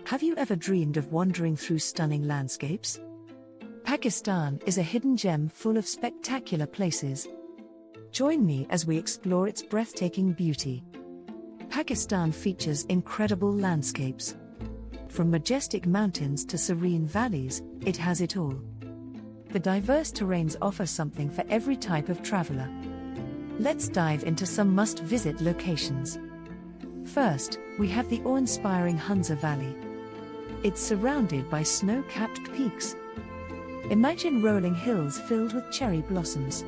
Have you ever dreamed of wandering through stunning landscapes? Pakistan is a hidden gem full of spectacular places. Join me as we explore its breathtaking beauty. Pakistan features incredible landscapes. From majestic mountains to serene valleys, it has it all. The diverse terrains offer something for every type of traveler. Let's dive into some must-visit locations. First, we have the awe-inspiring Hunza Valley. It's surrounded by snow-capped peaks. Imagine rolling hills filled with cherry blossoms.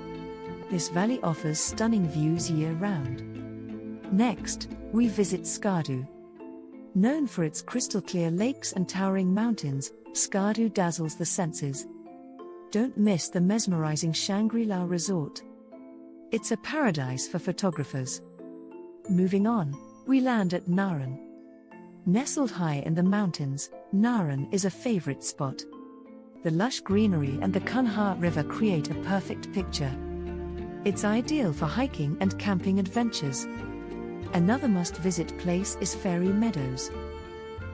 This valley offers stunning views year-round. Next, we visit Skardu. Known for its crystal-clear lakes and towering mountains, Skardu dazzles the senses. Don't miss the mesmerizing Shangri-La Resort. It's a paradise for photographers. Moving on, we land at Naran. Nestled high in the mountains, Naran is a favorite spot. The lush greenery and the Kunha River create a perfect picture. It's ideal for hiking and camping adventures. Another must-visit place is Fairy Meadows.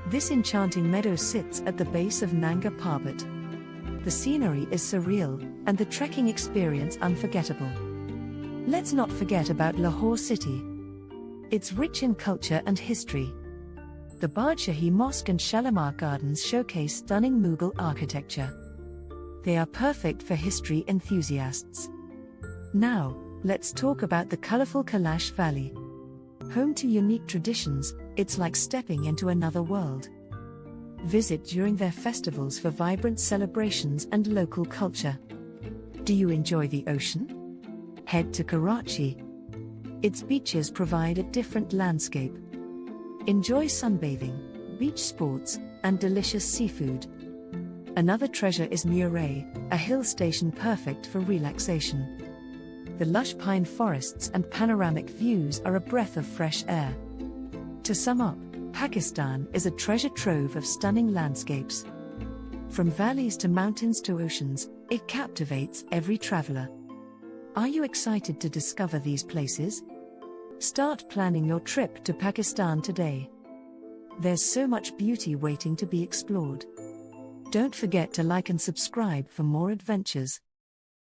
This enchanting meadow sits at the base of Nanga Parbat. The scenery is surreal, and the trekking experience unforgettable. Let's not forget about Lahore City. It's rich in culture and history. The Badshahi Mosque and Shalimar Gardens showcase stunning Mughal architecture. They are perfect for history enthusiasts. Now, let's talk about the colorful Kailash Valley. Home to unique traditions, it's like stepping into another world. Visit during their festivals for vibrant celebrations and local culture. Do you enjoy the ocean? Head to Karachi. Its beaches provide a different landscape. Enjoy sunbathing, beach sports, and delicious seafood. Another treasure is Murray, a hill station perfect for relaxation. The lush pine forests and panoramic views are a breath of fresh air. To sum up, Pakistan is a treasure trove of stunning landscapes. From valleys to mountains to oceans, it captivates every traveler. Are you excited to discover these places? Start planning your trip to Pakistan today. There's so much beauty waiting to be explored. Don't forget to like and subscribe for more adventures.